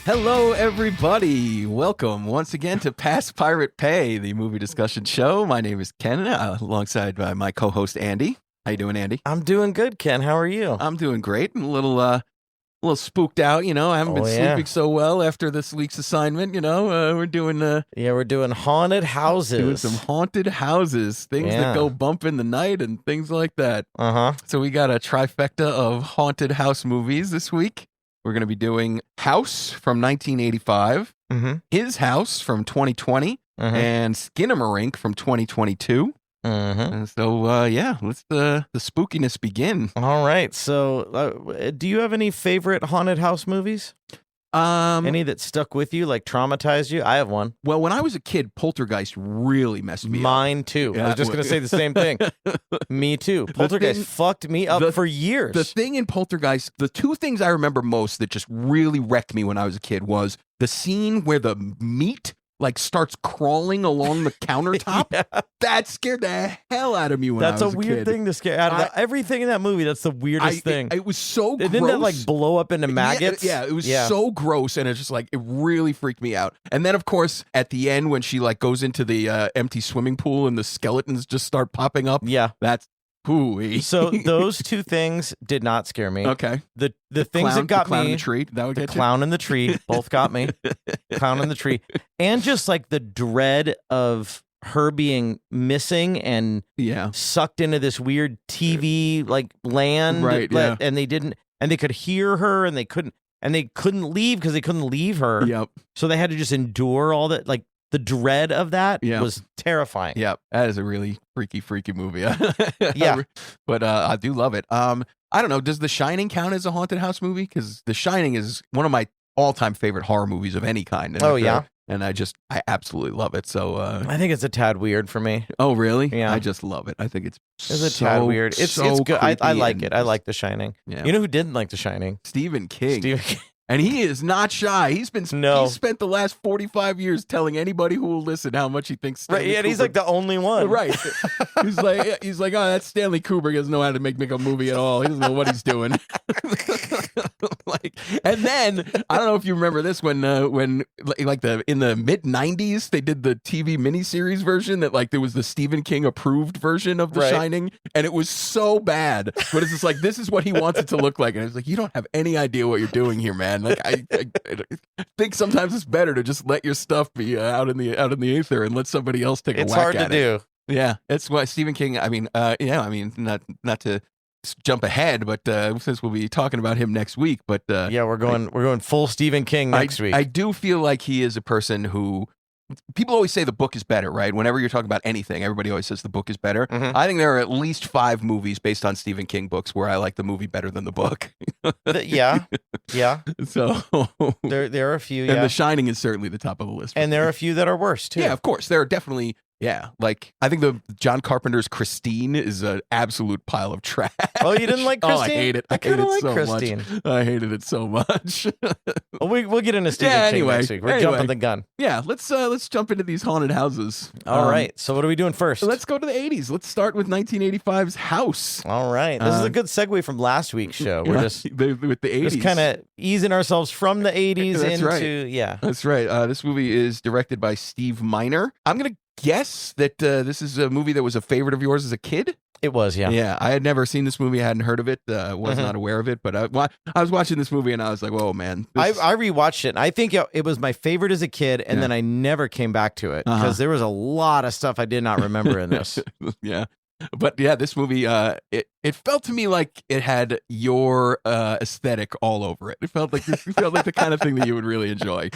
Hello, everybody. Welcome once again to Pass Pirate Pay, the movie discussion show. My name is Ken, alongside my co-host Andy. How you doing, Andy? I'm doing good, Ken. How are you? I'm doing great. I'm a little spooked out. I haven't been sleeping so well after this week's assignment. We're doing we're doing haunted houses. Doing some haunted houses, things that go bump in the night and things like that. So we got a trifecta of haunted house movies this week. We're going to be doing House from 1985, His House from 2020, and Skinamarink from 2022. And so, let's the spookiness begin. All right. So, do you have any favorite haunted house movies? Any that stuck with you, like traumatized you? I have one. Well, when I was a kid, Poltergeist really messed me up. Mine too. I was just going to say the same thing. Me too. Poltergeist fucked me up for years. The thing in Poltergeist, the two things I remember most that just really wrecked me when I was a kid was the scene where the meat starts crawling along the countertop. That scared the hell out of me when I was a kid. That's a weird thing to scare out of everything in that movie. That's the weirdest thing. It was so gross. Didn't it blow up into maggots? Yeah, it was so gross, and it's just it really freaked me out. And then, of course, at the end when she goes into the empty swimming pool and the skeletons just start popping up. Yeah, that's hooey. So those two things did not scare me. Okay. The things that got the clown me, in the tree, that would the get clown in the tree, both got me. Clown in the tree, and just the dread of her being missing and sucked into this weird TV land, right? And they could hear her, and they couldn't leave because they couldn't leave her. Yep. So they had to just endure all that. The dread of that was terrifying. Yep. That is a really freaky movie. Yeah. But I do love it. I don't know. Does The Shining count as a haunted house movie? Because The Shining is one of my all-time favorite horror movies of any kind. And I absolutely love it. So I think it's a tad weird for me. Oh, really? Yeah. I just love it. I think it's a tad weird. It's good. I like it. I like The Shining. Yeah. You know who didn't like The Shining? Stephen King. And he is not shy. He's spent the last 45 years telling anybody who will listen how much he thinks Stanley Right, and he's Kubrick. the only one. Right. he's like, oh, that's Stanley Kubrick. He doesn't know how to make a movie at all. He doesn't know what he's doing. And then I don't know if you remember this when in the mid 90s they did the TV miniseries version that there was the Stephen King approved version of The Shining, and it was so bad. But it's just this is what he wants it to look like, and it's you don't have any idea what you're doing here, man. I think sometimes it's better to just let your stuff be out in the ether and let somebody else take a whack at it. It's hard to do. Yeah, that's why Stephen King. Not to jump ahead, but since we'll be talking about him next week, but we're going full Stephen King next week. I do feel like he is a person who. People always say the book is better, right? Whenever you're talking about anything, everybody always says the book is better. I think there are at least 5 movies based on Stephen King books where I like the movie better than the book. Yeah. So there are a few, and The Shining is certainly the top of the list. And there are a few that are worse, too. Yeah, of course. There are definitely... Yeah, I think the John Carpenter's Christine is an absolute pile of trash. Oh, you didn't like Christine? Oh, I hate it. I kind of like so Christine. Much. I hated it so much. Well, we'll get into Stephen King next week. We're jumping the gun. Yeah, let's jump into these haunted houses. All right. So what are we doing first? Let's go to the 80s. Let's start with 1985's House. All right. This is a good segue from last week's show. We're just with the 80s. Just kind of easing ourselves from the 80s into That's right. This movie is directed by Steve Miner. I'm gonna guess that this is a movie that was a favorite of yours as a kid. It was, yeah. Yeah, I had never seen this movie. I hadn't heard of it. Was not aware of it. But I was watching this movie and I was like, "Whoa, man!" I rewatched it. And I think it was my favorite as a kid, and then I never came back to it because there was a lot of stuff I did not remember in this. Yeah. But yeah, this movie, it felt to me like it had your aesthetic all over it. It felt like the kind of thing that you would really enjoy.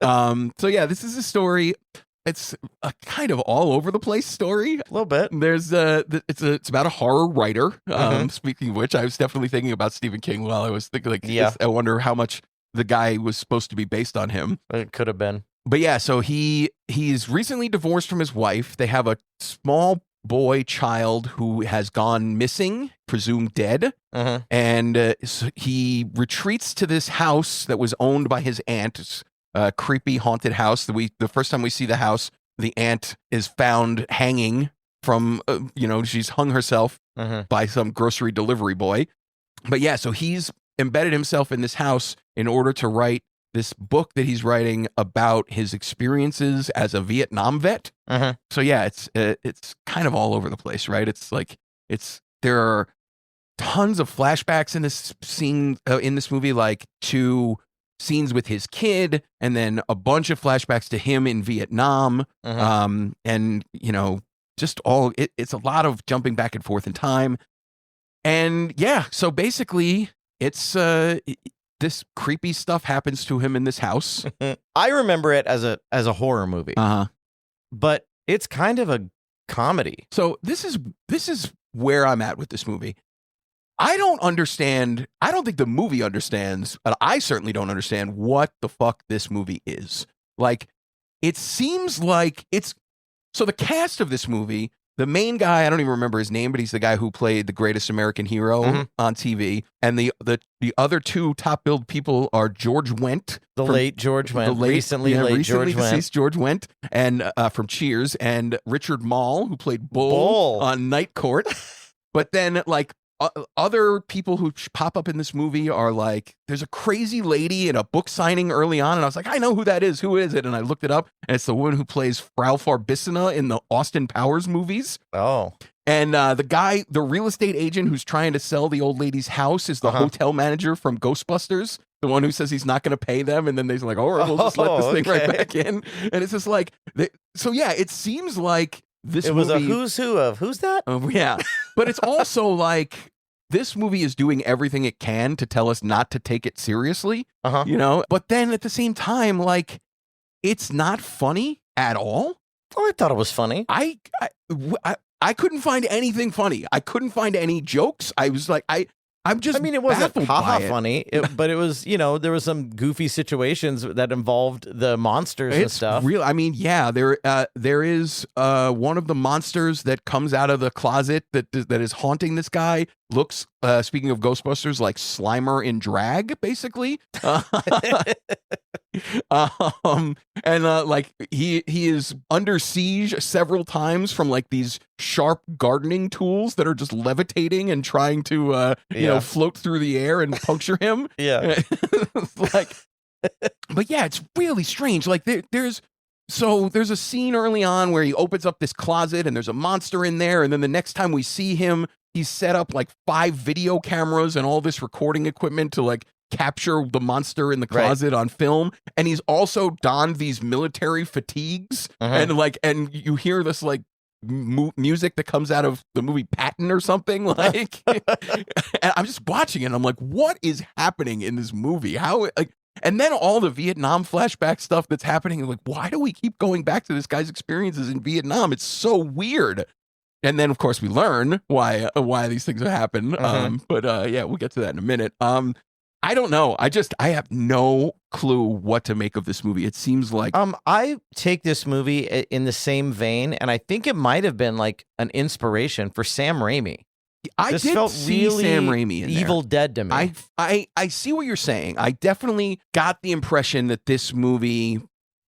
So yeah, this is a story. It's a kind of all over the place story. A little bit. There's it's about a horror writer. Speaking of which, I was definitely thinking about Stephen King while I was thinking I wonder how much the guy was supposed to be based on him. It could have been. But yeah, so he's recently divorced from his wife. They have a small boy child who has gone missing, presumed dead. And so he retreats to this house that was owned by his aunt. It's a creepy haunted house. The first time we see the house, the aunt is found hanging from, she's hung herself by some grocery delivery boy. But yeah, so he's embedded himself in this house in order to write this book that he's writing about his experiences as a Vietnam vet. So yeah, it's kind of all over the place, right? It's like there are tons of flashbacks in this scene in this movie, like to scenes with his kid, and then a bunch of flashbacks to him in Vietnam. And just all it's a lot of jumping back and forth in time. And yeah, so basically it's this creepy stuff happens to him in this house. I remember it as a horror movie. But it's kind of a comedy. So this is where I'm at with this movie. I don't understand. I don't think the movie understands, but I certainly don't understand what the fuck this movie is. Like, it seems like it's... So the cast of this movie, the main guy, I don't even remember his name, but he's the guy who played the Greatest American Hero on TV. And the other two top billed people are George Wendt. Late George Wendt. Recently deceased George Wendt, and from Cheers, and Richard Mall, who played Bull on Night Court. But then, like, other people who pop up in this movie are like, there's a crazy lady in a book signing early on, and I was like, I know who that is. Who is it? And I looked it up, and it's the woman who plays Frau Farbissina in the Austin Powers movies. Oh. And the real estate agent who's trying to sell the old lady's house is the hotel manager from Ghostbusters, the one who says he's not going to pay them, and then they're like, all right, we'll just let this thing right back in. And it's just like, so yeah, it seems like this movie... was a who's who of who's that? Yeah. But it's also like, this movie is doing everything it can to tell us not to take it seriously, But then at the same time, like, it's not funny at all. Oh, I thought it was funny. I couldn't find anything funny. I couldn't find any jokes. I was like, it wasn't funny, but it was, there was some goofy situations that involved the monsters and stuff. Real. I mean, yeah, there is one of the monsters that comes out of the closet that is haunting this guy. Looks, speaking of Ghostbusters, like Slimer in drag, basically. Like he is under siege several times from like these sharp gardening tools that are just levitating and trying to float through the air and puncture him. Yeah. Like, but yeah, it's really strange. Like there's a scene early on where he opens up this closet and there's a monster in there, and then the next time we see him, he's set up like 5 video cameras and all this recording equipment to like capture the monster in the closet on film. And he's also donned these military fatigues, and you hear this like music that comes out of the movie Patton or something, like. And I'm just watching it and I'm like, what is happening in this movie? How, like, and then all the Vietnam flashback stuff that's happening, like, why do we keep going back to this guy's experiences in Vietnam? It's so weird. And then, of course, we learn why these things happen. But yeah, we'll get to that in a minute. I don't know. I have no clue what to make of this movie. It seems like I take this movie in the same vein, and I think it might have been like an inspiration for Sam Raimi. This did see really Sam Raimi in Evil there. Dead to me. I see what you're saying. I definitely got the impression that this movie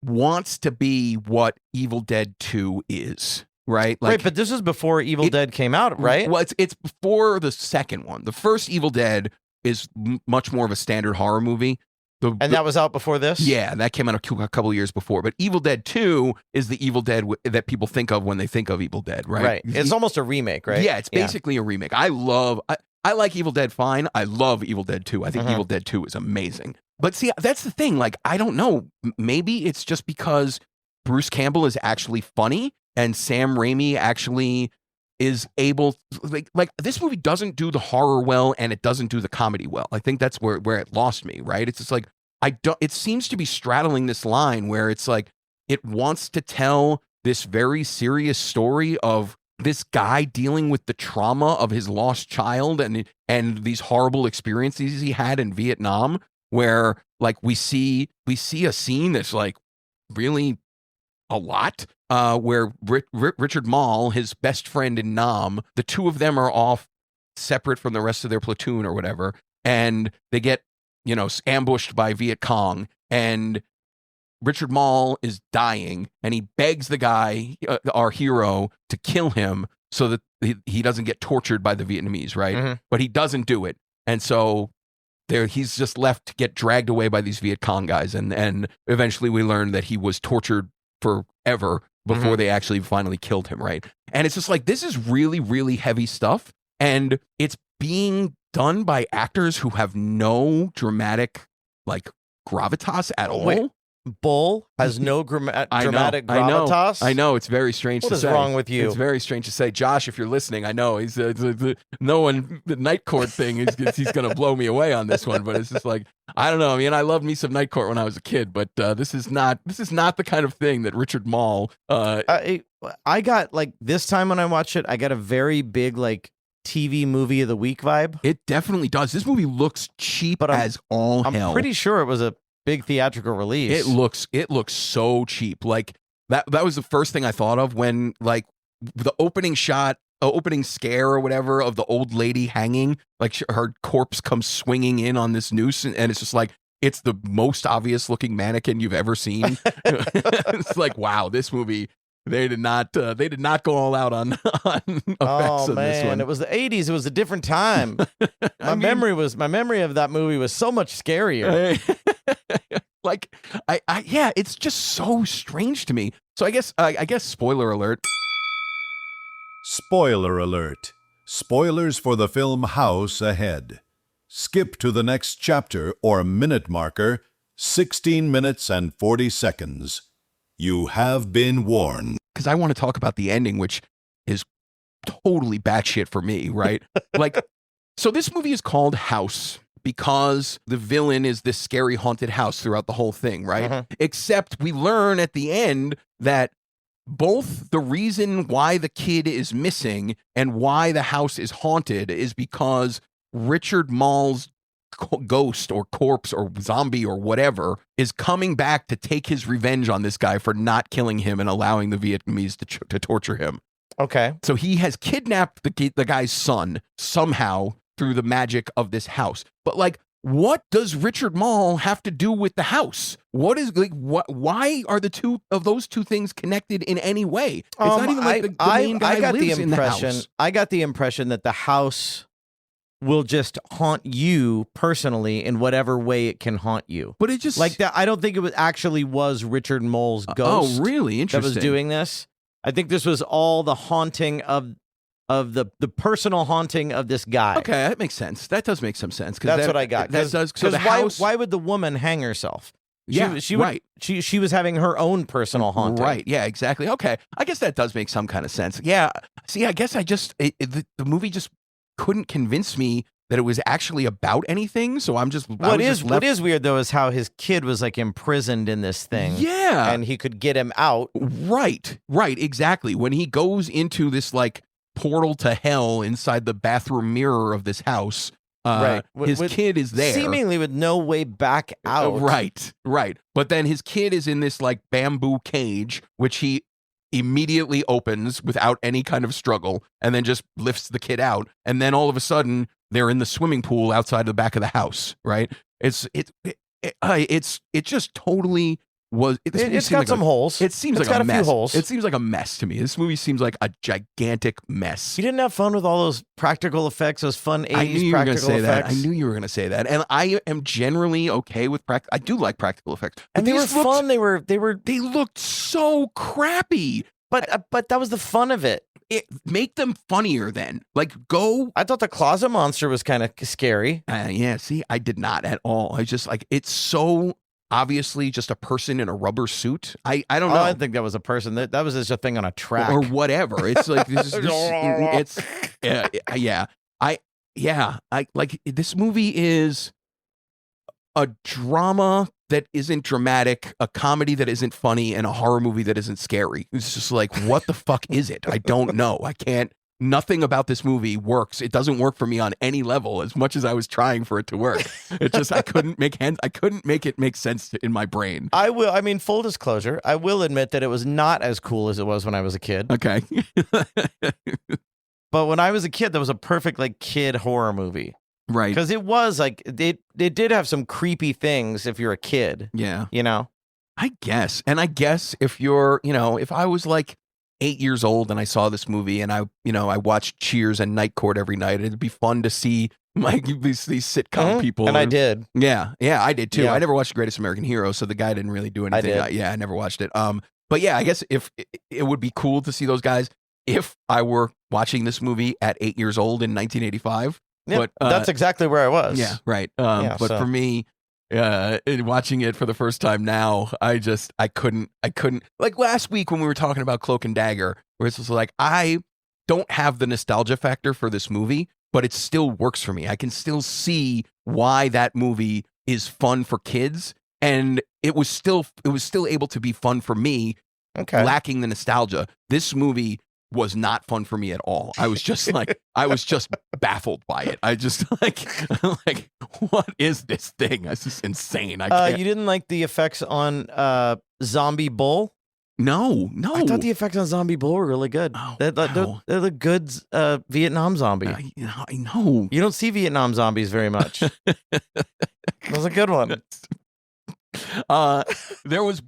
wants to be what Evil Dead 2 is. Right, like, right, but this is before Evil Dead came out, right? Well, it's before the second one. The first Evil Dead is much more of a standard horror movie. That was out before this? Yeah, that came out a couple years before. But Evil Dead 2 is the Evil Dead that people think of when they think of Evil Dead, right? Right. It's almost a remake, right? Yeah, it's basically a remake. I like Evil Dead fine. I love Evil Dead 2. I think Evil Dead 2 is amazing. But see, that's the thing. Like, I don't know. Maybe it's just because Bruce Campbell is actually funny and Sam Raimi actually is able like this movie doesn't do the horror well and it doesn't do the comedy well. I think that's where it lost me, right? It's just like it seems to be straddling this line where it's like it wants to tell this very serious story of this guy dealing with the trauma of his lost child and these horrible experiences he had in Vietnam, where like we see a scene that's like really a lot, where Richard Mall, his best friend in Nam, the two of them are off separate from the rest of their platoon or whatever, and they get, ambushed by Viet Cong, and Richard Mall is dying, and he begs the guy, our hero, to kill him so that he doesn't get tortured by the Vietnamese, right? But he doesn't do it, and so he's just left to get dragged away by these Viet Cong guys, and eventually we learn that he was tortured forever before they actually finally killed him, right? And it's just like, this is really, really heavy stuff, and it's being done by actors who have no dramatic, like, gravitas at all. Wait, Bull has no dramatic gravitas? I know. It's very strange to say. What is wrong with you? It's very strange to say. Josh, if you're listening, I know he's no one, the Night Court thing, he's going to blow me away on this one, but it's just like, I don't know. I mean, I loved me some Night Court when I was a kid, but this is not the kind of thing that Richard Mall... I got, like, this time when I watched it, I got a very big, like, TV movie of the week vibe. It definitely does. This movie looks cheap as all hell. I'm pretty sure it was a big theatrical release. It looks so cheap. Like that was the first thing I thought of when, like, the opening shot, opening scare or whatever of the old lady hanging, like her corpse comes swinging in on this noose, and it's just like, it's the most obvious looking mannequin you've ever seen. It's like, wow, this movie, they did not go all out on effects on this one. It was the 80s. It was a different time. My memory of that movie was so much scarier. Like, yeah, it's just so strange to me. So I guess spoiler alert. Spoiler alert. Spoilers for the film House ahead. Skip to the next chapter or minute marker, 16 minutes and 40 seconds. You have been warned. Because I want to talk about the ending, which is totally batshit for me, right? Like, so this movie is called House because the villain is this scary haunted house throughout the whole thing, right? Except we learn at the end that both the reason why the kid is missing and why the house is haunted is because Richard Mall's ghost or corpse or zombie or whatever is coming back to take his revenge on this guy for not killing him and allowing the Vietnamese to torture him. Okay. So he has kidnapped the guy's son somehow through the magic of this house. But, like, what does Richard Mall have to do with the house? What is, like, why are those two things connected in any way? It's not even like the main guy lives in the house. I got the impression that the house will just haunt you personally in whatever way it can haunt you. But it just, like, that. I don't think it actually was Richard Moll's ghost. Oh, really? Interesting. That was doing this. I think this was all the haunting of the personal haunting of this guy. Okay, that makes sense. That does make some sense. That's what I got. That does. So the house. Why would the woman hang herself? Right. She was having her own personal haunting. Right. Yeah. Exactly. Okay. I guess that does make some kind of sense. Yeah. See, I guess the movie just couldn't convince me that it was actually about anything. So I'm just what is weird though is how his kid was, like, imprisoned in this thing. Yeah, and he could get him out. Right. Exactly. When he goes into this, like, portal to hell inside the bathroom mirror of this house. Right. His kid is there. Seemingly with no way back out. Right. But then his kid is in this, like, bamboo cage, which he immediately opens without any kind of struggle and then just lifts the kid out. And then all of a sudden they're in the swimming pool outside the back of the house. Right. It just totally was. It's got some holes. It seems like a mess. Few holes. It seems like a mess to me. This movie seems like a gigantic mess. You didn't have fun with all those practical effects, those fun 80s practical effects? I knew you were going to say that. And I am generally okay with practical. I do like practical effects. And they were fun. They looked so crappy. But that was the fun of it. Make them funnier then. Like, go. I thought the closet monster was kind of scary. Yeah, see, I did not at all. I just, like, it's so obviously just a person in a rubber suit. I don't know. I think that was a person. That was just a thing on a track or whatever. It's like it's I like this movie is a drama that isn't dramatic, a comedy that isn't funny, and a horror movie that isn't scary. It's just like, what the fuck is it? I don't know. I can't. Nothing about this movie works. It doesn't work for me on any level. As much as I was trying for it to work, it just I couldn't make it make sense in my brain. I mean, full disclosure, I will admit that it was not as cool as it was when I was a kid. Okay, but when I was a kid, that was a perfect, like, kid horror movie. Right. Because it was like, it did have some creepy things if you're a kid. Yeah. You know? I guess. And I guess if you're, if I was like 8 years old and I saw this movie, and I watched Cheers and Night Court every night. It'd be fun to see these sitcom people. And I did. Yeah, I did too. Yeah. I never watched The Greatest American Hero, so the guy didn't really do anything. I did. I never watched it. But yeah, I guess if it would be cool to see those guys if I were watching this movie at 8 years old in 1985. Yeah, but that's exactly where I was. Yeah, right. For me, watching it for the first time now, I couldn't. Like last week when we were talking about Cloak and Dagger, where it's just like, I don't have the nostalgia factor for this movie, but it still works for me. I can still see why that movie is fun for kids, and it was still able to be fun for me. Okay. Lacking the nostalgia. This movie was not fun for me at all. I was just like, baffled by it. I just like, what is this thing? It's just insane. You didn't like the effects on Zombie Bull? No. I thought the effects on Zombie Bull were really good. Oh, they're the good Vietnam zombie. I know. You don't see Vietnam zombies very much. That was a good one. There was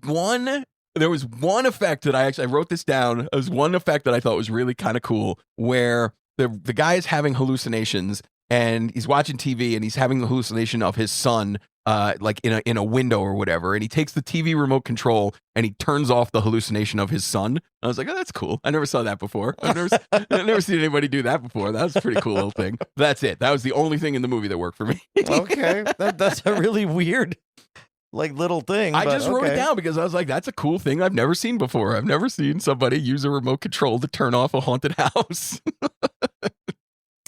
one effect that I wrote this down. There was one effect that I thought was really kind of cool, where the guy is having hallucinations and he's watching TV and he's having the hallucination of his son, like in a window or whatever. And he takes the TV remote control and he turns off the hallucination of his son. I was like, oh, that's cool. I never saw that before. I've never seen anybody do that before. That was a pretty cool little thing. That's it. That was the only thing in the movie that worked for me. Okay, that's a really weird, like, little thing. I just wrote it down because I was like, that's a cool thing I've never seen before. I've never seen somebody use a remote control to turn off a haunted house.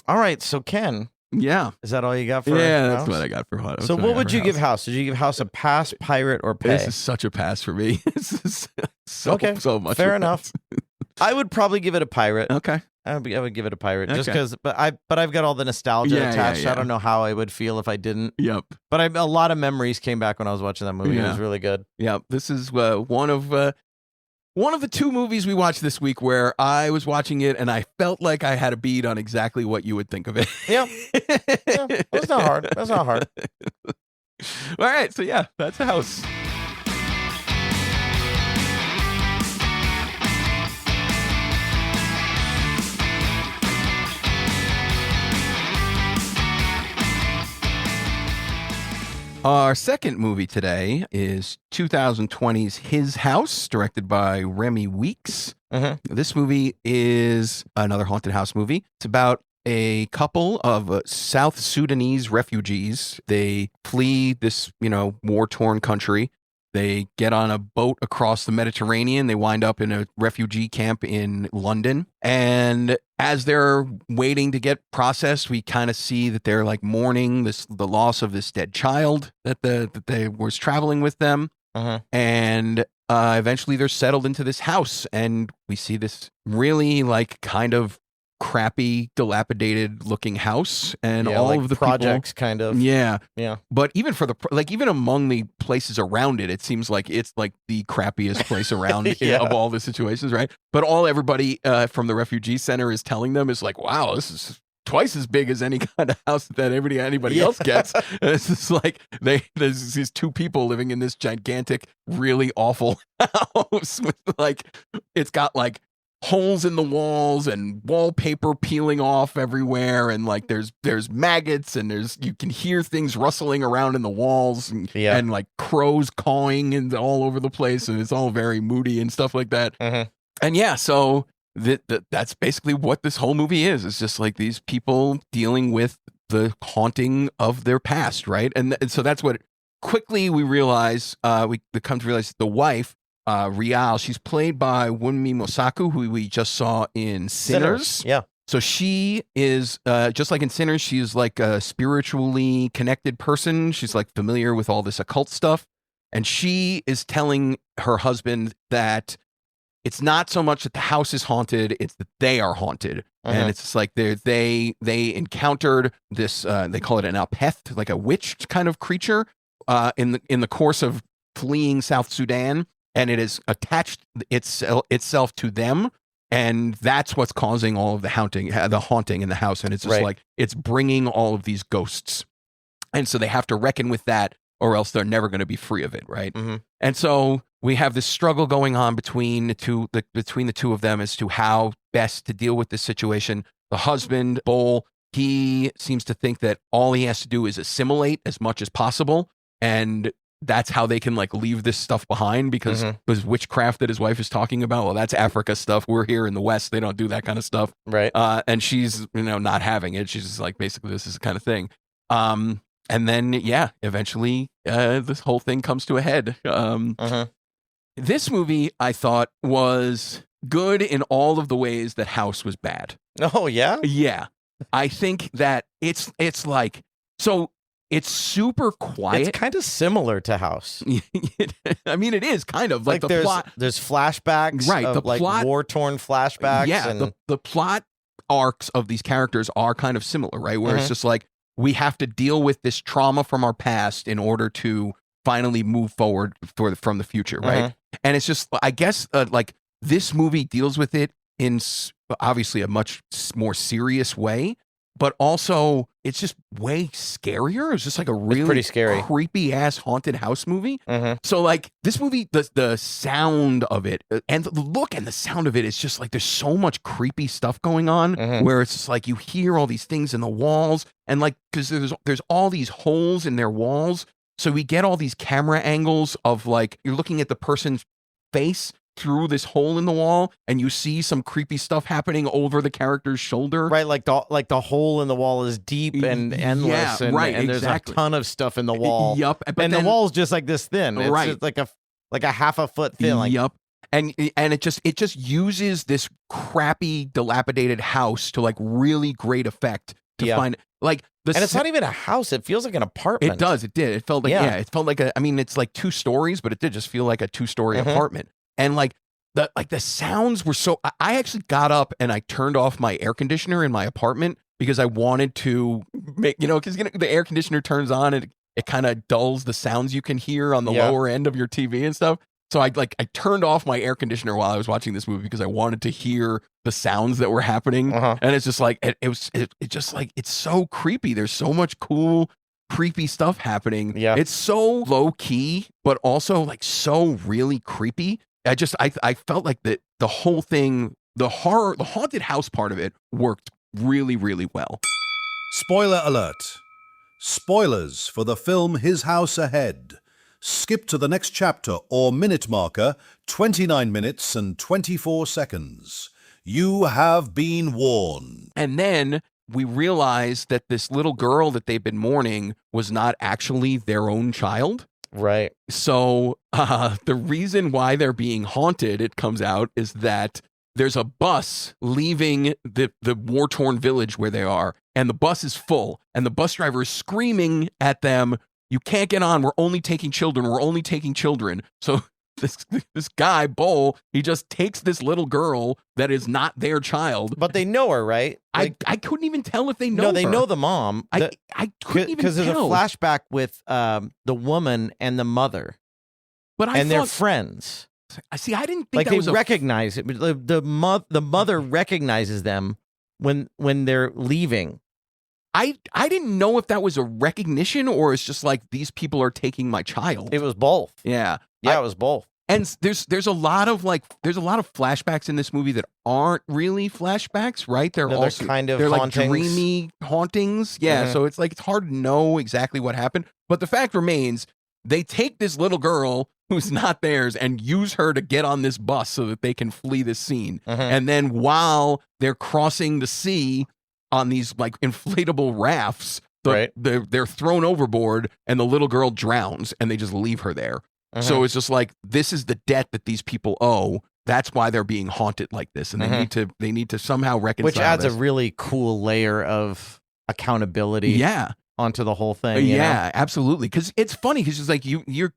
All right, so Ken. Yeah. Is that all you got for that's House? what I got for House. So what would you give House? Did you give House a pass, pirate, or pay? This is such a pass for me. This is so much. Fair enough. I would probably give it a pirate. Okay. I would give it a pirate just because, but I've got all the nostalgia attached. I don't know how I would feel if I didn't. Yep. But a lot of memories came back when I was watching that movie. It was really good. Yep. This is one of the two movies we watched this week where I was watching it and I felt like I had a bead on exactly what you would think of it. Yeah. That's not hard. That's not hard. All right. So yeah, that's House. Our second movie today is 2020's His House, directed by Remy Weeks. Mm-hmm. This movie is another haunted house movie. It's about a couple of South Sudanese refugees. They flee this, war-torn country. They get on a boat across the Mediterranean. They wind up in a refugee camp in London. And as they're waiting to get processed, we kind of see that they're like mourning the loss of this dead child that they was traveling with them. Uh-huh. And eventually they're settled into this house. And we see this really like kind of crappy, dilapidated looking house, and all like of the projects people, kind of. Yeah. Yeah. But even even among the places around it, it seems like it's like the crappiest place around of all the situations, right? But everybody from the refugee center is telling them is like, wow, this is twice as big as any kind of house that anybody else gets. And it's just like there's these two people living in this gigantic, really awful house with like, it's got like holes in the walls and wallpaper peeling off everywhere, and like there's maggots, and you can hear things rustling around in the walls, and like crows cawing and all over the place, and it's all very moody and stuff like that. Mm-hmm. And so that's basically what this whole movie is. It's just like these people dealing with the haunting of their past, right? And so that's what quickly we realize. We come to realize the wife, Rial, she's played by Wunmi Mosaku, who we just saw in Sinners. Yeah. So she is, just like in Sinners, she's like a spiritually connected person. She's like familiar with all this occult stuff. And she is telling her husband that it's not so much that the house is haunted, it's that they are haunted. Uh-huh. And it's just like they encountered this, they call it an alpeth, like a witch kind of creature, in the course of fleeing South Sudan. And it has attached itself to them, and that's what's causing all of the haunting in the house. And it's just like it's bringing all of these ghosts, and so they have to reckon with that, or else they're never going to be free of it, right? Mm-hmm. And so we have this struggle going on between the two of them as to how best to deal with this situation. The husband, Bowl, he seems to think that all he has to do is assimilate as much as possible, and that's how they can like leave this stuff behind, because this witchcraft that his wife is talking about, well, that's Africa stuff. We're here in the West, they don't do that kind of stuff, right? And she's not having it. She's just like, basically, this is the kind of thing. And then eventually this whole thing comes to a head. This movie, I thought, was good in all of the ways that House was bad. Oh yeah, yeah. I think that it's like, so it's super quiet. It's kind of similar to House. I mean, it is kind of like the plot. There's flashbacks, right? Of, the like plot, war-torn flashbacks. Yeah, and the plot arcs of these characters are kind of similar, right? Where it's just like, we have to deal with this trauma from our past in order to finally move forward from the future, right? And it's just, I guess, like this movie deals with it in obviously a much more serious way, but also it's just way scarier. It's just like a really pretty scary, creepy ass haunted house movie. So like this movie, the sound of it and the look and the sound of it is just like, there's so much creepy stuff going on where it's just like you hear all these things in the walls, and like, because there's all these holes in their walls. So we get all these camera angles of like, you're looking at the person's face through this hole in the wall, and you see some creepy stuff happening over the character's shoulder. Right, like the hole in the wall is deep and endless, and there's a ton of stuff in the wall. Yup. And the wall's just like this thin. It's just like a half a foot thin. Like, yup. And it just uses this crappy, dilapidated house to like really great effect to find like and it's not even a house. It feels like an apartment. It does. It did. It felt like it felt like I mean, it's like 2 stories, but it did just feel like a 2-story apartment. And like the sounds were so. I actually got up and I turned off my air conditioner in my apartment because I wanted to make, because the air conditioner turns on and it kind of dulls the sounds you can hear on the lower end of your TV and stuff. So I turned off my air conditioner while I was watching this movie because I wanted to hear the sounds that were happening. And it's just like it's so creepy. There's so much cool, creepy stuff happening. Yeah, it's so low key, but also like so really creepy. I felt like the whole thing, the horror, the haunted house part of it worked really, really well. Spoiler alert. Spoilers for the film His House Ahead. Skip to the next chapter or minute marker, 29 minutes and 24 seconds. You have been warned. And then we realized that this little girl that they've been mourning was not actually their own child. Right. So the reason why they're being haunted, it comes out, is that there's a bus leaving the war-torn village where they are, and the bus is full, and the bus driver is screaming at them, "You can't get on. We're only taking children. We're only taking children." So this guy, Bowl, he just takes this little girl that is not their child. But they know her, right? Like, I couldn't even tell if they know her. No, they know the mom. I couldn't even tell. Because there's a flashback with the woman and the mother. But they're friends. I see. I didn't think like that they was recognize it. The mother recognizes them when they're leaving. I didn't know if that was a recognition or it's just like, these people are taking my child. It was both. Yeah. Yeah, it was both. And there's a lot of flashbacks in this movie that aren't really flashbacks, right? They're also kind of they're hauntings. Like dreamy hauntings. Yeah. So it's like, it's hard to know exactly what happened. But the fact remains, they take this little girl who's not theirs and use her to get on this bus so that they can flee this scene. And then while they're crossing the sea on these like inflatable rafts, they're thrown overboard and the little girl drowns and they just leave her there. So it's just like, this is the debt that these people owe. That's why they're being haunted like this, and they need to somehow reconcile. Which adds this. a really cool layer of accountability. Yeah. Onto the whole thing. You know? Absolutely. Because it's funny. Because it's like you're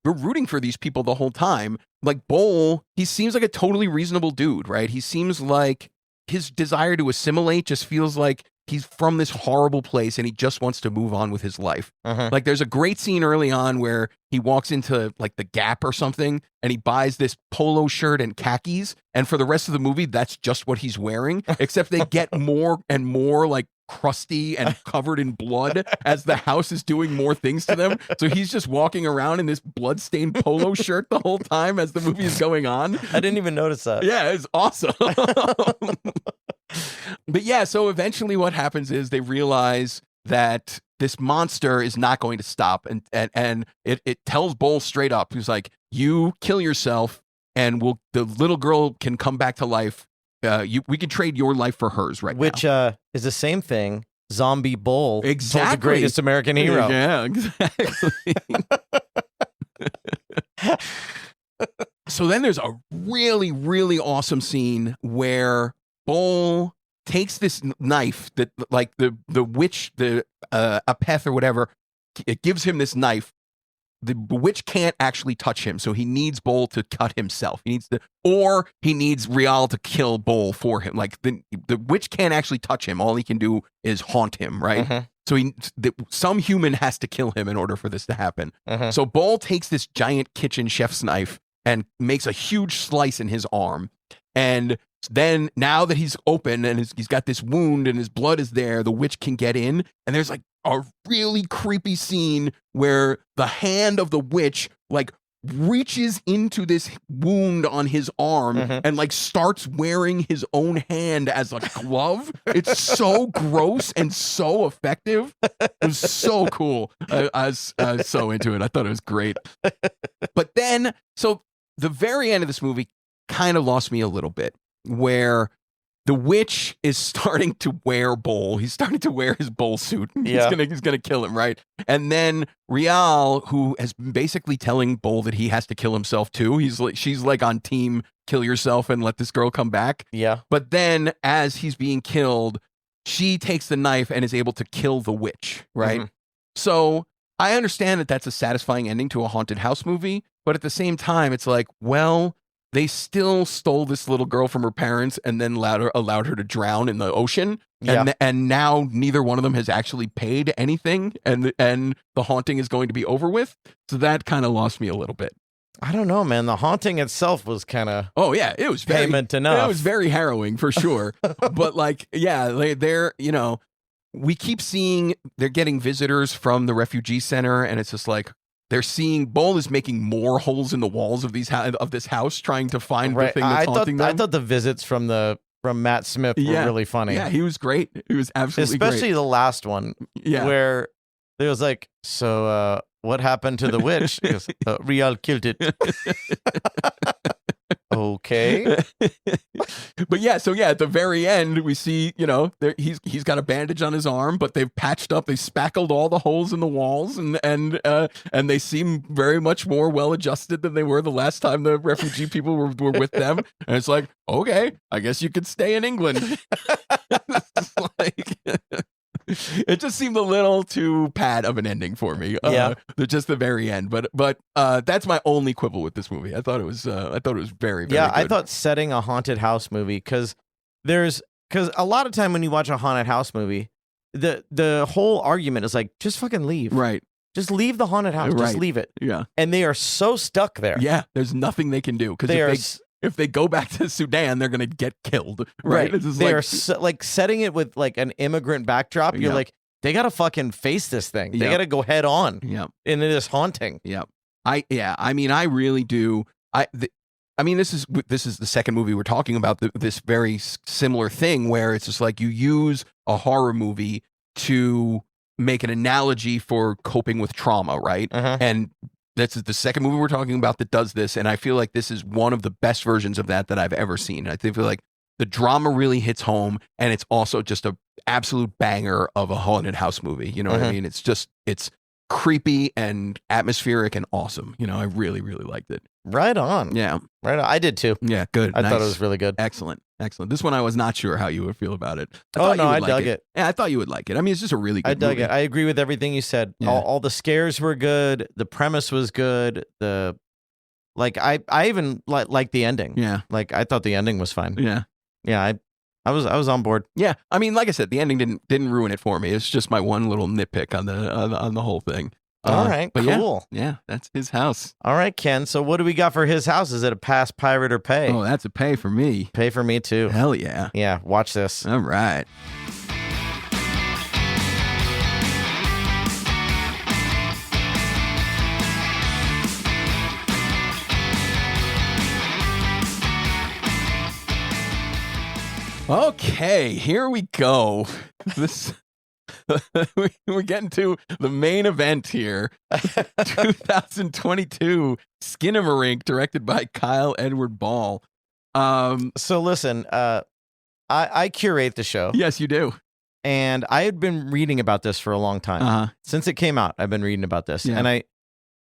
rooting for these people the whole time. Like Bowl, he seems like a totally reasonable dude, right? He seems like his desire to assimilate just feels like he's from this horrible place and he just wants to move on with his life. Like there's a great scene early on where he walks into like the Gap or something and he buys this polo shirt and khakis, and for the rest of the movie that's just what he's wearing, except they get more and more like crusty and covered in blood as the house is doing more things to them. So he's just walking around in this bloodstained polo shirt the whole time as the movie is going on. I didn't even notice that. Yeah, it's awesome. But yeah, so eventually what happens is they realize that this monster is not going to stop, and it tells Bull straight up. He's like, you kill yourself and the little girl can come back to life. We can trade your life for hers now. Which is the same thing Zombie Bull exactly. told the greatest American hero. Yeah, exactly. So then there's a really, really awesome scene where Bull takes this knife that, like, the witch, Apeth or whatever, it gives him this knife. The witch can't actually touch him, so he needs Bull to cut himself. He needs Rial to kill Bull for him. Like the witch can't actually touch him. All he can do is haunt him, right? So some human has to kill him in order for this to happen. So Bull takes this giant kitchen chef's knife and makes a huge slice in his arm. And then now that he's open and he's got this wound and his blood is there, the witch can get in. And there's like a really creepy scene where the hand of the witch like reaches into this wound on his arm and like starts wearing his own hand as a glove. It's so gross and so effective. It was so cool. I was so into it. I thought it was great. But then, so the very end of this movie kind of lost me a little bit, where the witch is starting to wear Bull. He's starting to wear his Bull suit. Yeah. He's gonna kill him, right? And then Rial, who has been basically telling Bull that he has to kill himself too. She's like on team kill yourself and let this girl come back. Yeah. But then as he's being killed, she takes the knife and is able to kill the witch, right? So I understand that that's a satisfying ending to a haunted house movie, but at the same time, it's like, well, they still stole this little girl from her parents and then allowed her to drown in the ocean. And now neither one of them has actually paid anything, and the haunting is going to be over with. So that kind of lost me a little bit. I don't know, man. The haunting itself was kind of it was payment enough. It was very harrowing for sure. But like, yeah, they're we keep seeing they're getting visitors from the refugee center, and it's just like, they're seeing Bull is making more holes in the walls of this house, trying to find the thing that's haunting them. I thought the visits from Matt Smith were really funny. Yeah, he was great. He was absolutely great. Especially the last one, where it was like, so what happened to the witch? He goes, Rial killed it. Okay. But yeah, so yeah, at the very end, we see, he's got a bandage on his arm, but they've patched up, they spackled all the holes in the walls, and they seem very much more well adjusted than they were the last time the refugee people were with them. And it's like, okay, I guess you could stay in England. It's like, it just seemed a little too pat of an ending for me. Just the very end. But that's my only quibble with this movie. I thought it was very, very good. I thought setting a haunted house movie, because a lot of time when you watch a haunted house movie, the whole argument is like, just fucking leave. Right. Just leave the haunted house. Right. Just leave it. Yeah. And they are so stuck there. Yeah. There's nothing they can do, because if they go back to Sudan, they're going to get killed. Right. They are like setting it with like an immigrant backdrop. You're like, they got to fucking face this thing. They got to go head on. Yeah. And it is haunting. Yeah. I mean, I really do. This is the second movie we're talking about this very similar thing, where it's just like you use a horror movie to make an analogy for coping with trauma, right? And this is the second movie we're talking about that does this, and I feel like this is one of the best versions of that I've ever seen. I feel like the drama really hits home, and it's also just an absolute banger of a haunted house movie. You know what I mean? It's creepy and atmospheric and awesome. I really, really liked it. Right on. Yeah. Right on. I did too. Yeah, good. I thought it was really good. Excellent. This one I was not sure how you would feel about it. I dug it. Yeah, I thought you would like it. I mean, it's just a really good movie. It. I agree with everything you said. Yeah. All the scares were good. The premise was good. I even liked the ending. Yeah. Like, I thought the ending was fine. Yeah. Yeah, I was on board. Yeah, I mean, like I said, the ending didn't ruin it for me. It's just my one little nitpick on the whole thing. All right, but cool. Yeah, that's his house. All right, Ken. So what do we got for his house? Is it a pass, pirate, or pay? Oh, that's a pay for me. Pay for me too. Hell yeah. Yeah, watch this. All right. Okay, here we go. This we're getting to the main event here. 2022 Skinamarink, directed by Kyle Edward Ball. So listen, I curate the show. Yes, you do. And I had been reading about this for a long time. Since it came out, I've been reading about this. Yeah.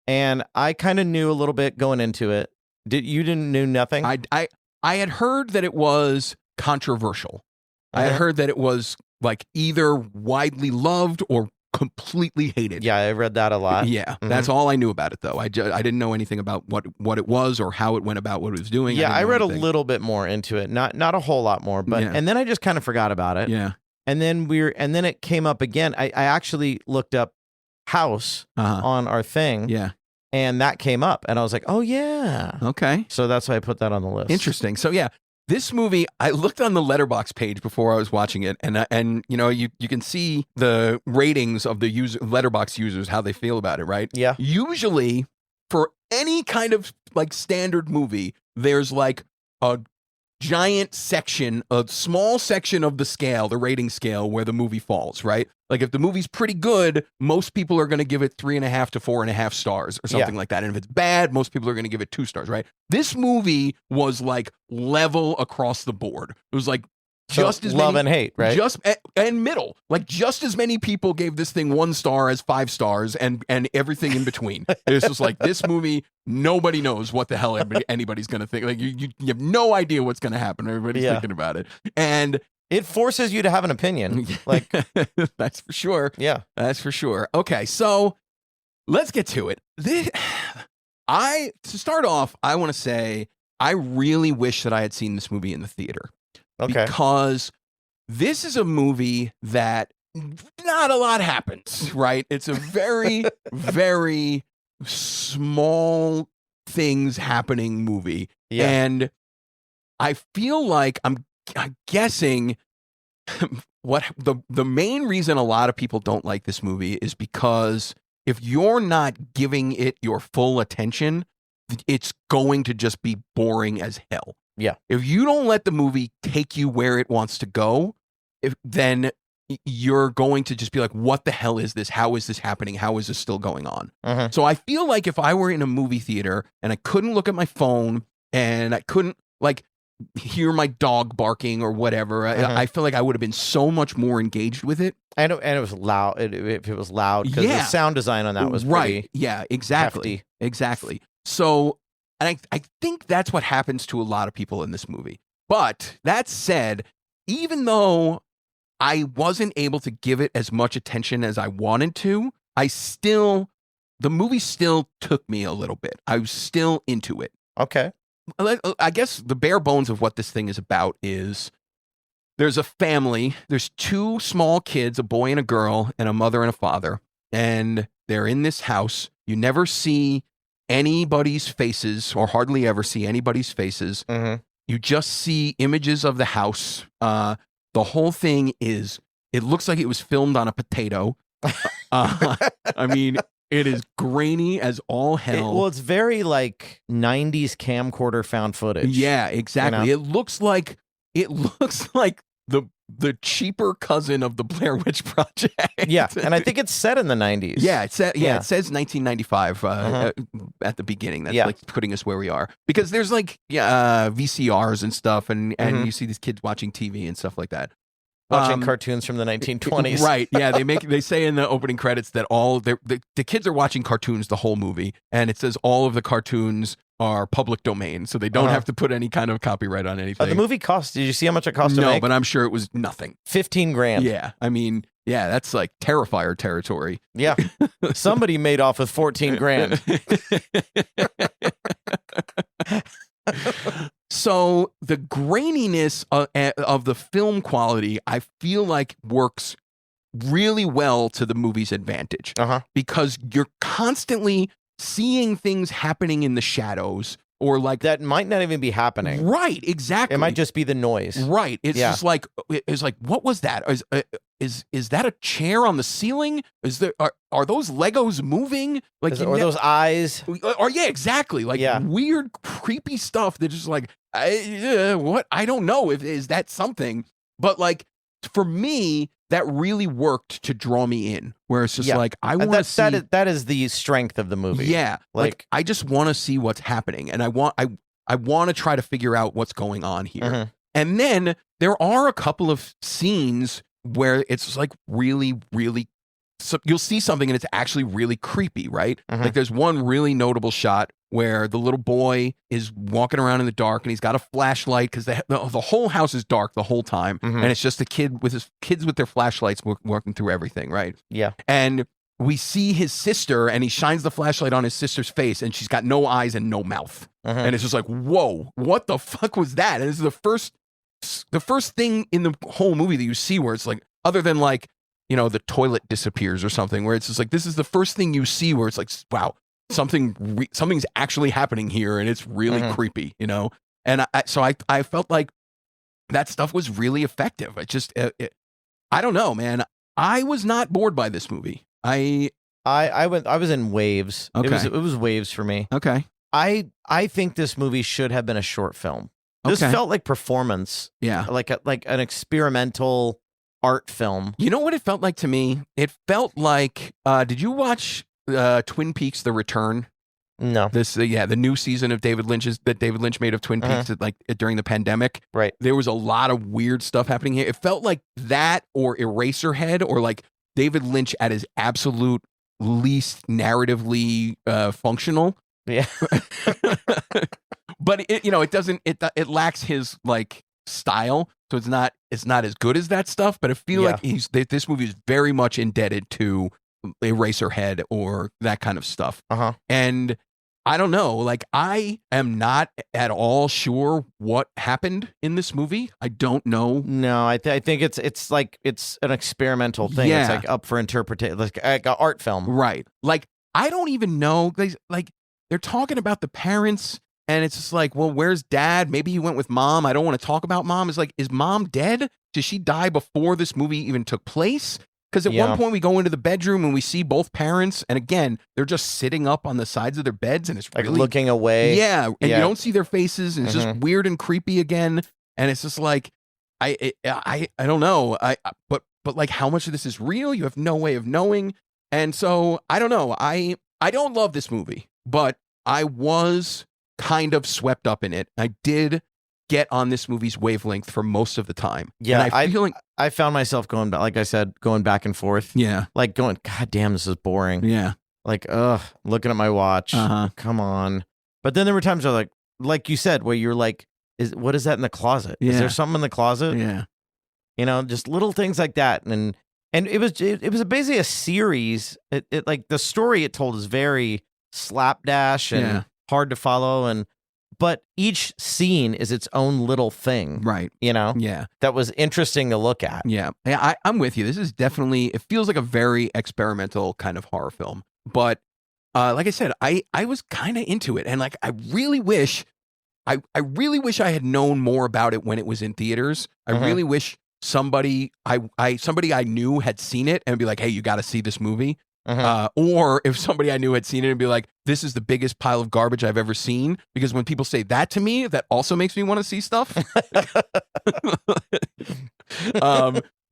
And I kind of knew a little bit going into it. Didn't know nothing? I had heard that it was controversial. I had heard that it was like either widely loved or completely hated. Yeah, I read that a lot. Yeah, that's all I knew about it, though. I didn't know anything about what it was or how it went about what it was doing. Yeah, I read a little bit more into it, not a whole lot more, but and then I just kind of forgot about it. Yeah, and then it came up again. I actually looked up House on our thing. Yeah. And that came up, and I was like, "Oh yeah, okay." So that's why I put that on the list. Interesting. So yeah, this movie, I looked on the Letterboxd page before I was watching it, and you know, you can see the ratings of the Letterboxd users, how they feel about it, right? Yeah. Usually, for any kind of like standard movie, there's like a giant section, a small section of the scale, the rating scale, where the movie falls, right? Like if the movie's pretty good, most people are going to give it 3.5 to 4.5 stars or something like that. And if it's bad, most people are going to give it 2 stars, right? This movie was like level across the board. It was like just as love many, and hate, right? And middle. Like just as many people gave this thing 1 star as 5 stars and everything in between. It's just like this movie, nobody knows what the hell anybody's going to think. Like you have no idea what's going to happen. Everybody's thinking about it. And it forces you to have an opinion. Like that's for sure. Yeah. That's for sure. Okay, so let's get to it. To start off, I want to say I really wish that I had seen this movie in the theater. Okay. Because this is a movie that not a lot happens, right? It's a very, very small things happening movie. Yeah. And I feel like I'm guessing what the main reason a lot of people don't like this movie is because if you're not giving it your full attention, it's going to just be boring as hell. Yeah. If you don't let the movie take you where it wants to go, then you're going to just be like, what the hell is this? How is this happening? How is this still going on? So I feel like if I were in a movie theater and I couldn't look at my phone and I couldn't like hear my dog barking or whatever, I feel like I would have been so much more engaged with it. And it was loud. If it was loud, because the sound design on that was right. Yeah, exactly. Hefty. Exactly. So, and I think that's what happens to a lot of people in this movie. But that said, even though I wasn't able to give it as much attention as I wanted to, the movie still took me a little bit. I was still into it. Okay. I guess the bare bones of what this thing is about is there's a family. There's 2 small kids, a boy and a girl, and a mother and a father. And they're in this house. You never see anybody's faces or hardly ever see anybody's faces. You just see images of the house. The whole thing it looks like it was filmed on a potato. I mean, it is grainy as all hell. It's very like 90s camcorder found footage. Yeah, exactly. You know? It looks like the cheaper cousin of the Blair Witch Project. Yeah, and I think it's set in the 90s. Yeah, it says 1995 at the beginning. That's like putting us where we are. Because there's like VCRs and stuff, and you see these kids watching TV and stuff like that. Watching cartoons from the 1920s. Right, yeah. They say in the opening credits that all the kids are watching cartoons the whole movie, and it says all of the cartoons are public domain, so they don't have to put any kind of copyright on anything. The movie cost, did you see how much it cost to make? No, but I'm sure it was nothing. $15,000. Yeah, I mean, yeah, that's like Terrifier territory. Yeah, somebody made off with $14,000. So the graininess of the film quality, I feel like works really well to the movie's advantage because you're constantly seeing things happening in the shadows or like that might not even be happening. Right, exactly. It might just be the noise. Right. It's just like what was that? Is that a chair on the ceiling? Are those Legos moving? Like or those eyes? Or yeah, exactly. Like weird, creepy stuff that just like what? I don't know is that something, but like for me, that really worked to draw me in. Where it's just like I want to see that is the strength of the movie. Yeah, like I just want to see what's happening, and I want to try to figure out what's going on here. And then there are a couple of scenes where it's like really, really. So you'll see something and it's actually really creepy, right? Like there's one really notable shot where the little boy is walking around in the dark and he's got a flashlight because the whole house is dark the whole time, and it's just a kid with kids with their flashlights working through everything, right? Yeah. And we see his sister and he shines the flashlight on his sister's face and she's got no eyes and no mouth, and it's just like, whoa, what the fuck was that? And this is the first thing in the whole movie that you see where it's like, other than like, you know, the toilet disappears or something, where it's just like, this is the first thing you see where it's like, wow, something's actually happening here and it's really creepy, you know? And I felt like that stuff was really effective. It just, I don't know, man. I was not bored by this movie. I was in waves. Okay. It was waves for me. Okay. I think this movie should have been a short film. This felt like performance. Yeah. Like an experimental art film. You know what it felt like to me? It felt like, did you watch Twin Peaks: The Return? No. The new season of David Lynch made of Twin Peaks during the pandemic. Right. There was a lot of weird stuff happening here. It felt like that or Eraserhead or like David Lynch at his absolute least narratively functional. Yeah. But it lacks his like style, so it's not as good as that stuff, but I feel like this movie is very much indebted to Eraserhead or that kind of stuff. And I don't know, like I am not at all sure what happened in this movie. I don't know. No, I think it's like it's an experimental thing. Yeah. It's like up for interpretation, like an art film. Right. Like I don't even know. Like they're talking about the parents. And it's just like, well, where's dad? Maybe he went with mom. I don't want to talk about mom. It's like, is mom dead? Did she die before this movie even took place? Because at one point we go into the bedroom and we see both parents. And again, they're just sitting up on the sides of their beds and it's like really, looking away. Yeah. And you don't see their faces and it's just weird and creepy again. And it's just like, I don't know. But like how much of this is real? You have no way of knowing. And so I don't know. I don't love this movie, but I was kind of swept up in it. I did get on this movie's wavelength for most of the time. Yeah, and I feel like I found myself going back, like I said, going back and forth. Yeah, like going, God damn, this is boring. Yeah, like looking at my watch. Come on. But then there were times where like you said, where you're like, what is that in the closet? Yeah. Is there something in the closet? Yeah, you know, just little things like that. And it was basically a series. It like the story it told is very slapdash and hard to follow, but each scene is its own little thing, right? You know, that was interesting to look at. Yeah, I'm with you. This is definitely, it feels like a very experimental kind of horror film, but like I said, I was kind of into it, and like I really wish I had known more about it when it was in theaters. I really wish somebody I knew had seen it and be like, hey, you got to see this movie. Or if somebody I knew had seen it and be like, this is the biggest pile of garbage I've ever seen. Because when people say that to me, that also makes me want to see stuff.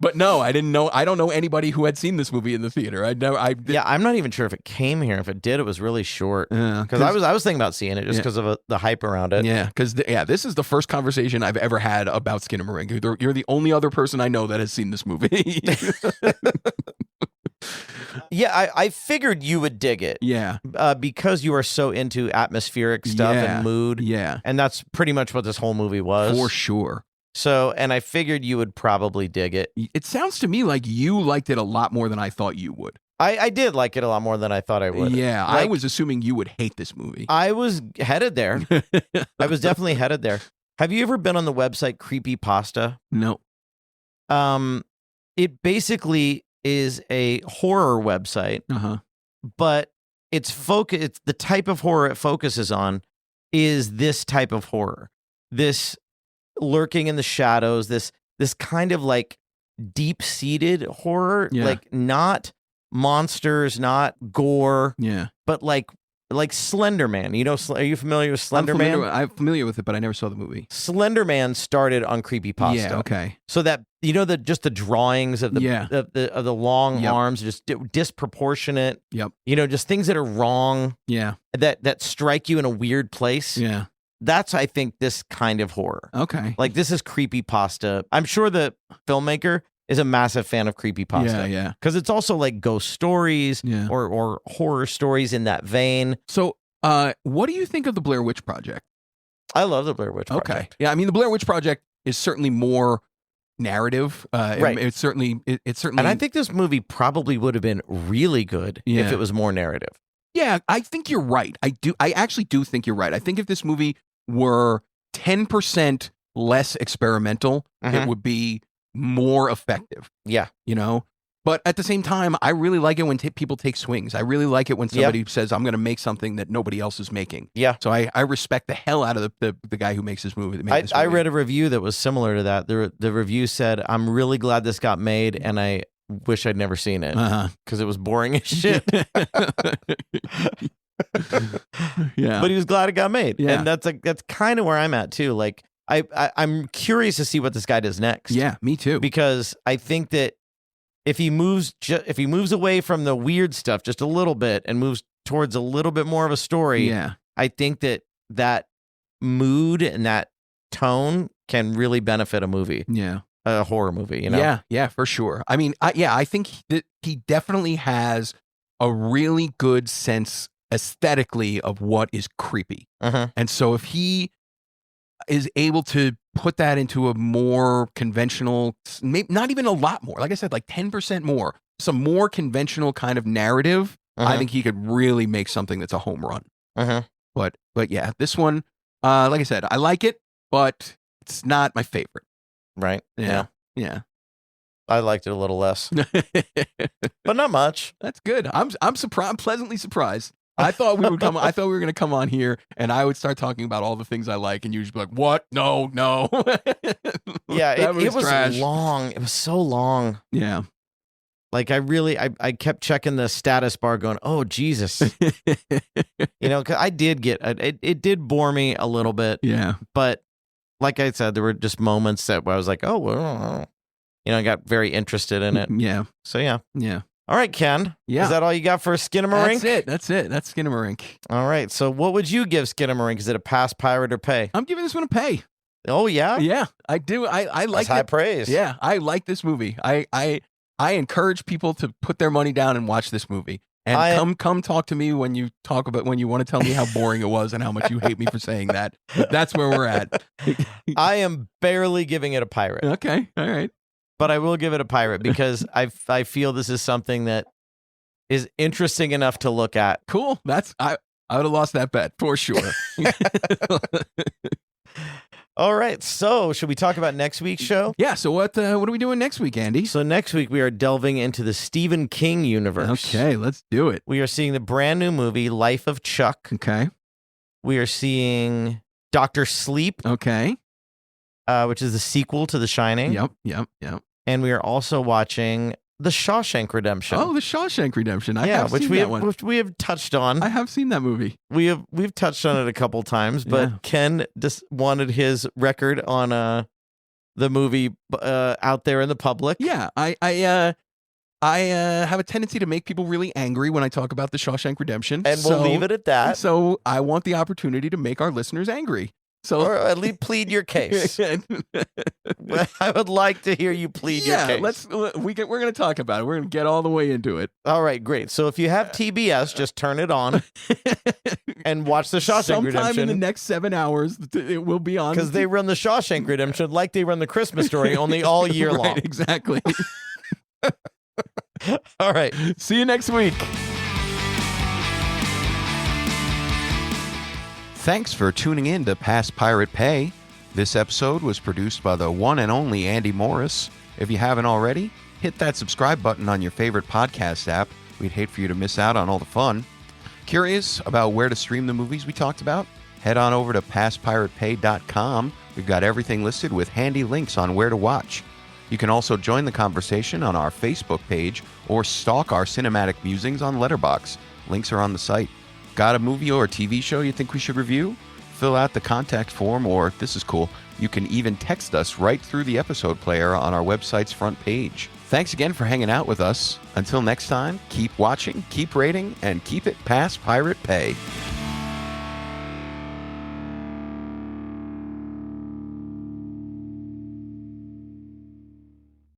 But no, I didn't know. I don't know anybody who had seen this movie in the theater. I'm not even sure if it came here. If it did, it was really short. Because I was thinking about seeing it just because of the hype around it. Yeah, because this is the first conversation I've ever had about Skinamarink. You're the only other person I know that has seen this movie. Yeah, I figured you would dig it. Yeah. Because you are so into atmospheric stuff and mood. Yeah. And that's pretty much what this whole movie was. For sure. So, and I figured you would probably dig it. It sounds to me like you liked it a lot more than I thought you would. I did like it a lot more than I thought I would. Yeah, I was assuming you would hate this movie. I was headed there. I was definitely headed there. Have you ever been on the website Creepypasta? No. It basically is a horror website, but it's the type of horror it focuses on is this type of horror. This lurking in the shadows, this kind of like deep-seated horror, like not monsters, not gore, but like Slender Man. You know, are you familiar with Slender Man? I'm familiar with it, but I never saw the movie. Slender Man started on Creepypasta. Yeah, okay. So that just the drawings of the long arms, just disproportionate. Yep. Just things that are wrong. Yeah. That strike you in a weird place. Yeah. That's, I think, this kind of horror. Okay. Like, this is Creepypasta. I'm sure the filmmaker is a massive fan of Creepypasta. Yeah. Because it's also like ghost stories or horror stories in that vein. So, what do you think of the Blair Witch Project? I love the Blair Witch Project. Okay. Yeah, I mean, the Blair Witch Project is certainly more narrative. Right. It's certainly. And I think this movie probably would have been really good if it was more narrative. Yeah, I think you're right. I actually do think you're right. I think if this movie were 10% less experimental, it would be more effective. Yeah. But at the same time, I really like it when people take swings. I really like it when somebody says, I'm going to make something that nobody else is making. Yeah. So I respect the hell out of the guy who makes this movie. I read a review that was similar to that. The review said, I'm really glad this got made, and I wish I'd never seen it because it was boring as shit. Yeah. But he was glad it got made. Yeah. And that's kind of where I'm at too. Like I'm curious to see what this guy does next. Yeah, me too. Because I think that if he moves away from the weird stuff just a little bit and moves towards a little bit more of a story, I think that mood and that tone can really benefit a movie. Yeah. A horror movie, Yeah, for sure. I mean, I think that he definitely has a really good sense aesthetically of what is creepy. And so if he is able to put that into a more conventional, maybe not even a lot more, like I said, like 10% more, some more conventional kind of narrative, I think he could really make something that's a home run. But yeah, this one, like I said, I like it, but it's not my favorite. Right. Yeah. I liked it a little less, but not much. That's good. I'm surprised. I'm pleasantly surprised. I thought we were going to come on here and I would start talking about all the things I like, and you'd just be like, "What? No." Yeah, it was trash. long. It was so long. Yeah. Like I kept checking the status bar, going, "Oh Jesus," because I did get it did bore me a little bit. Yeah, but like I said, there were just moments that where I was like, "Oh, well," I got very interested in it. Yeah. So yeah. Yeah. All right, Ken. Yeah. Is that all you got for Skinamarink? That's it. That's Skinamarink. All right. So what would you give Skinamarink? Is it a pass, pirate, or pay? I'm giving this one a pay. Oh, yeah? Yeah, I do. I like high praise. Yeah, I like this movie. I encourage people to put their money down and watch this movie. And come talk to me when you want to tell me how boring it was and how much you hate me for saying that. That's where we're at. I am barely giving it a pirate. Okay. All right. But I will give it a pirate because I feel this is something that is interesting enough to look at. Cool. I would have lost that bet for sure. All right. So should we talk about next week's show? Yeah. So what are we doing next week, Andy? So next week we are delving into the Stephen King universe. Okay. Let's do it. We are seeing the brand new movie, Life of Chuck. Okay. We are seeing Dr. Sleep. Okay. Which is the sequel to The Shining. Yep. And we are also watching The Shawshank Redemption. Oh, The Shawshank Redemption. Which we have touched on. I have seen that movie. We've touched on it a couple times, but Ken just wanted his record on the movie out there in the public. Yeah, I have a tendency to make people really angry when I talk about The Shawshank Redemption, and we'll leave it at that. So I want the opportunity to make our listeners angry. Or at least plead your case. I would like to hear you plead your case. We're going to talk about it. We're going to get all the way into it. All right, great. So if you have TBS, just turn it on and watch The Shawshank Redemption. Sometime in the next 7 hours, it will be on. Because they run The Shawshank Redemption like they run The Christmas Story, only all year long. Exactly. All right. See you next week. Thanks for tuning in to Pass Pirate Pay. This episode was produced by the one and only Andy Morris. If you haven't already, hit that subscribe button on your favorite podcast app. We'd hate for you to miss out on all the fun. Curious about where to stream the movies we talked about? Head on over to passpiratepay.com. We've got everything listed with handy links on where to watch. You can also join the conversation on our Facebook page or stalk our cinematic musings on Letterboxd. Links are on the site. Got a movie or a TV show you think we should review? Fill out the contact form, or this is cool, you can even text us right through the episode player on our website's front page. Thanks again for hanging out with us. Until next time, keep watching, keep rating, and keep it past Pirate Pay.